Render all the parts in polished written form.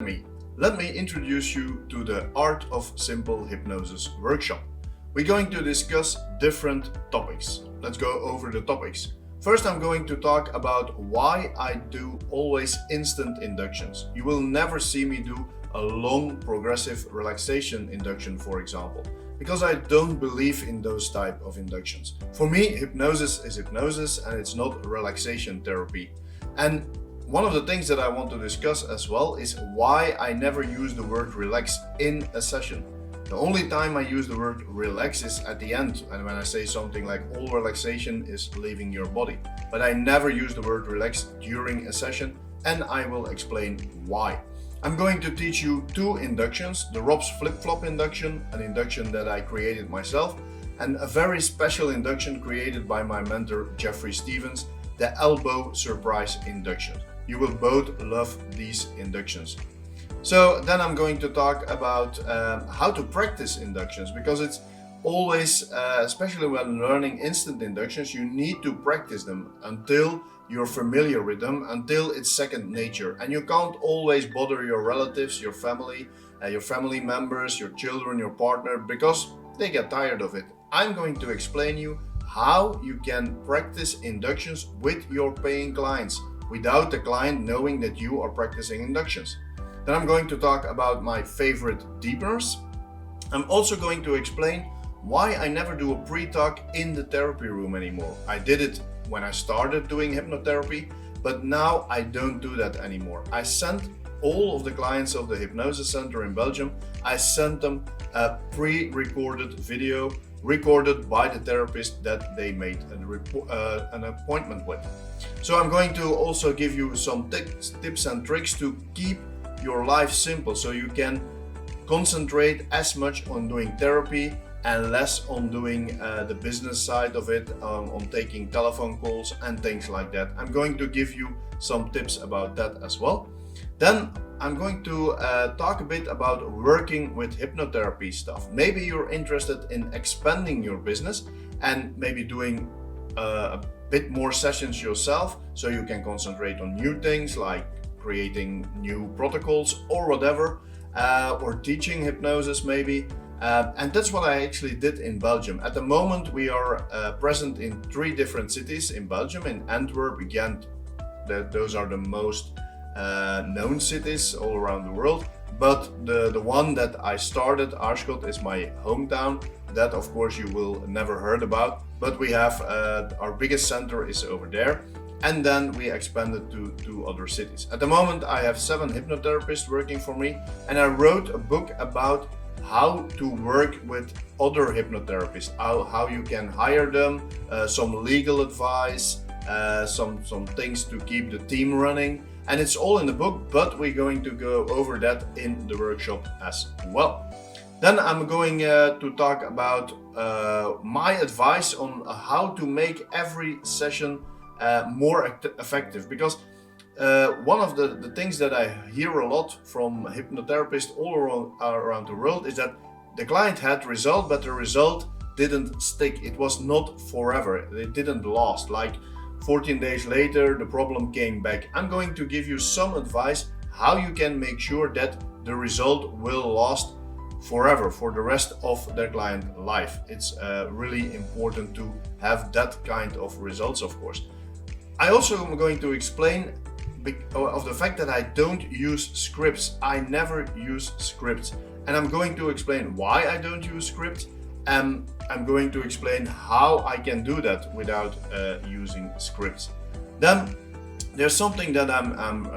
Let me introduce you to the Art of Simple Hypnosis workshop. We're going to discuss different topics. Let's go over the topics. First, I'm going to talk about why I do always instant inductions. You will never see me do a long progressive relaxation induction, for example, because I don't believe in those type of inductions. For me, hypnosis is hypnosis and it's not relaxation therapy. And one of the things that I want to discuss as well is why I never use the word relax in a session. The only time I use the word relax is at the end, and when I say something like all relaxation is leaving your body. But I never use the word relax during a session, and I will explain why. I'm going to teach you two inductions, the Rob's flip-flop induction, an induction that I created myself, and a very special induction created by my mentor Jeffrey Stevens, the elbow surprise induction. You will both love these inductions. So then I'm going to talk about how to practice inductions, because it's always, especially when learning instant inductions, you need to practice them until you're familiar with them, until it's second nature. And you can't always bother your relatives, your family members, your children, your partner, because they get tired of it. I'm going to explain you how you can practice inductions with your paying clients without the client knowing that you are practicing inductions. Then I'm going to talk about my favorite deepeners. I'm also going to explain why I never do a pre-talk in the therapy room anymore. I did it when I started doing hypnotherapy, but now I don't do that anymore. I sent all of the clients of the Hypnosis Center in Belgium, I sent them a pre-recorded video recorded by the therapist that they made an appointment with. So I'm going to also give you some tips and tricks to keep your life simple, so you can concentrate as much on doing therapy and less on doing the business side of it, on taking telephone calls and things like that. I'm going to give you some tips about that as well. Then I'm going to talk a bit about working with hypnotherapy stuff. Maybe you're interested in expanding your business and maybe doing a bit more sessions yourself, so you can concentrate on new things like creating new protocols or whatever, or teaching hypnosis maybe. And that's what I actually did in Belgium. At the moment we are present in 3 different cities in Belgium, in Antwerp, Ghent. Those are the most known cities all around the world. But the one that I started, Aarschot, is my hometown. That of course you will never heard about, but we have our biggest center is over there. And then we expanded to 2 other cities. At the moment I have 7 hypnotherapists working for me, and I wrote a book about how to work with other hypnotherapists, how you can hire them, some legal advice, some things to keep the team running. And it's all in the book, but we're going to go over that in the workshop as well. Then I'm going to talk about my advice on how to make every session more effective, because one of the things that I hear a lot from hypnotherapists all around the world is that the client had result, but the result didn't stick. It was not forever. It didn't last. Like 14 days later, the problem came back. I'm going to give you some advice how you can make sure that the result will last forever, for the rest of their client life. It's really important to have that kind of results, of course. I also am going to explain of the fact that I don't use scripts. I never use scripts, and I'm going to explain why I don't use scripts, and I'm going to explain how I can do that without using scripts. Then there's something that I'm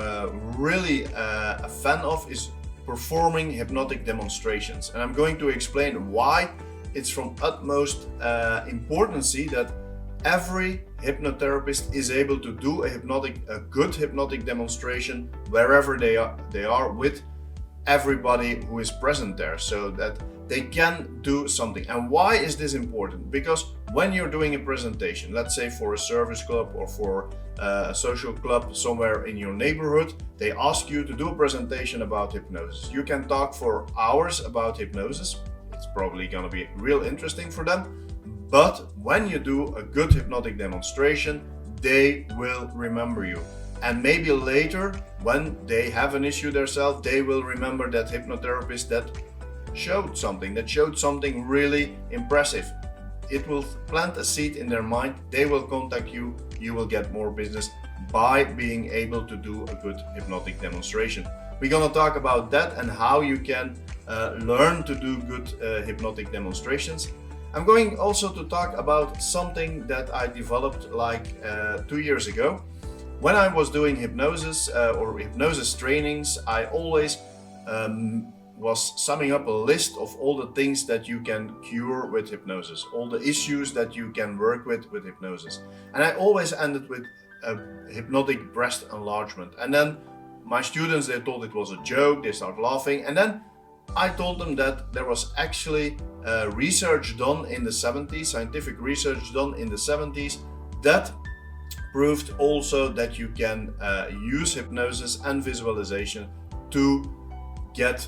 really a fan of, is performing hypnotic demonstrations, and I'm going to explain why it's from utmost importance that every hypnotherapist is able to do a good hypnotic demonstration wherever they are with everybody who is present there, so that they can do something. And why is this important? Because when you're doing a presentation, let's say for a service club or for a social club somewhere in your neighborhood, they ask you to do a presentation about hypnosis. You can talk for hours about hypnosis. It's probably going to be real interesting for them. But when you do a good hypnotic demonstration, they will remember you. And maybe later, when they have an issue themselves, they will remember that hypnotherapist that showed something really impressive. It will plant a seed in their mind. They will contact you. You will get more business by being able to do a good hypnotic demonstration. We're going to talk about that and how you can learn to do good hypnotic demonstrations. I'm going also to talk about something that I developed like 2 years ago. When I was doing hypnosis or hypnosis trainings, I always was summing up a list of all the things that you can cure with hypnosis, all the issues that you can work with hypnosis. And I always ended with a hypnotic breast enlargement. And then my students, they thought it was a joke, they started laughing. And then I told them that there was actually research done in the 70s, scientific research done in the 70s, that proved also that you can use hypnosis and visualization to get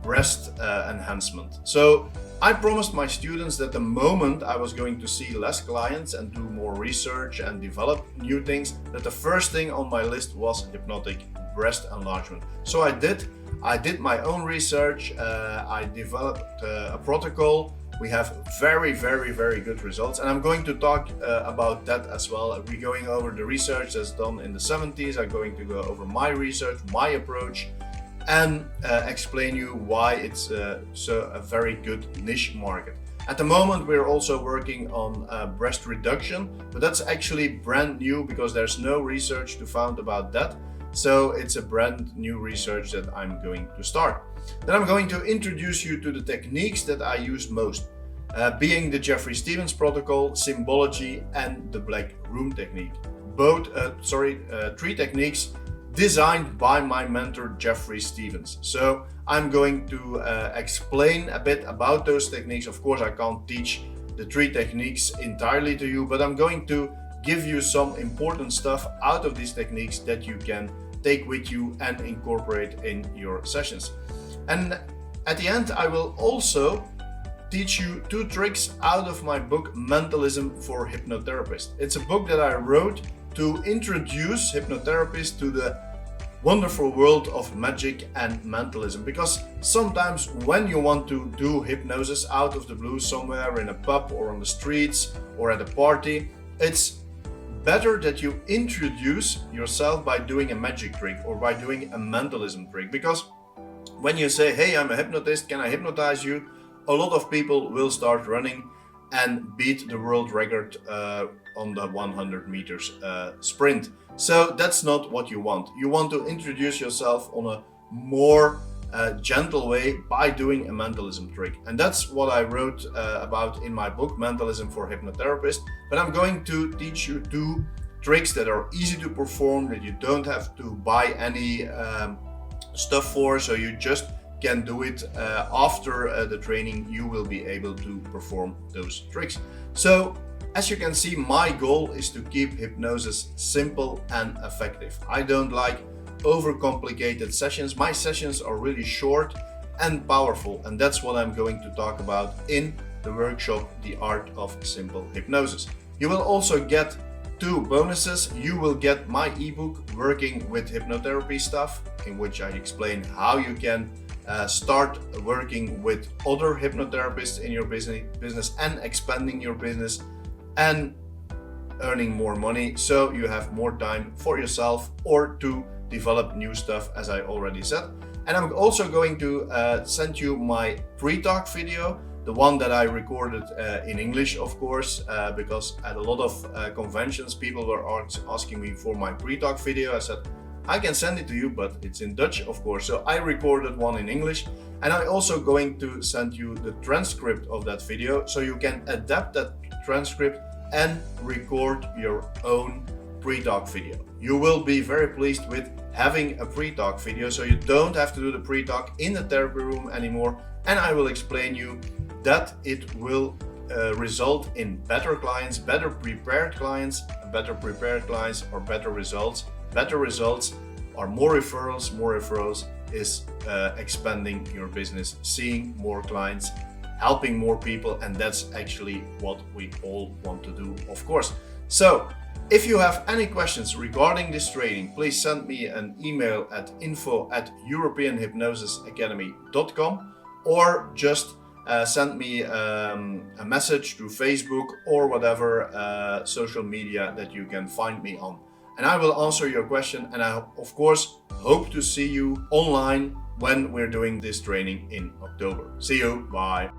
breast enhancement. So I promised my students that the moment I was going to see less clients and do more research and develop new things, that the first thing on my list was hypnotic breast enlargement. So I did my own research. I developed a protocol. We have very good results, and I'm going to talk about that as well. We're going over the research that's done in the 70s. I'm going to go over my research, my approach, and explain you why it's a very good niche market. At the moment, we're also working on breast reduction, but that's actually brand new because there's no research to found about that. So it's a brand new research that I'm going to start. Then I'm going to introduce you to the techniques that I use most, being the Jeffrey Stevens protocol, Symbology, and the Black Room technique. Three techniques designed by my mentor Jeffrey Stevens. So I'm going to explain a bit about those techniques. Of course, I can't teach the three techniques entirely to you, but I'm going to give you some important stuff out of these techniques that you can take with you and incorporate in your sessions. And at the end, I will also teach you 2 tricks out of my book Mentalism for Hypnotherapists. It's a book that I wrote to introduce hypnotherapists to the wonderful world of magic and mentalism, because sometimes when you want to do hypnosis out of the blue somewhere in a pub or on the streets or at a party, it's better that you introduce yourself by doing a magic trick or by doing a mentalism trick. Because when you say, hey, I'm a hypnotist, can I hypnotize you? A lot of people will start running and beat the world record on the 100 meters sprint. So that's not what you want. You want to introduce yourself on a more gentle way by doing a mentalism trick. And that's what I wrote about in my book, Mentalism for Hypnotherapists. But I'm going to teach you 2 tricks that are easy to perform, that you don't have to buy any stuff for, so you just can do it after the training. You will be able to perform those tricks. So as you can see, my goal is to keep hypnosis simple and effective. I don't like overcomplicated sessions. My sessions are really short and powerful, and that's what I'm going to talk about in the workshop, The Art of Simple Hypnosis. You will also get 2 bonuses. You will get my ebook, Working with Hypnotherapy Stuff, in which I explain how you can start working with other hypnotherapists in your business and expanding your business and earning more money, so you have more time for yourself or to develop new stuff, as I already said. And I'm also going to send you my pre-talk video, the one that I recorded in English, of course, because at a lot of conventions people were asking me for my pre-talk video. I said, I can send it to you, but it's in Dutch, of course. So I recorded one in English, and I'm also going to send you the transcript of that video, so you can adapt that transcript and record your own pre-talk video. You will be very pleased with having a pre-talk video, so you don't have to do the pre-talk in the therapy room anymore. And I will explain you that it will result in better clients, better prepared clients, or better results. Better results are more referrals. More referrals is expanding your business, seeing more clients, helping more people, and that's actually what we all want to do, of course. So If you have any questions regarding this training, please send me an email at info@europeanhypnosisacademy.com or just send me a message through Facebook or whatever social media that you can find me on. And I will answer your question, and I of course hope to see you online when we're doing this training in October. See you, bye.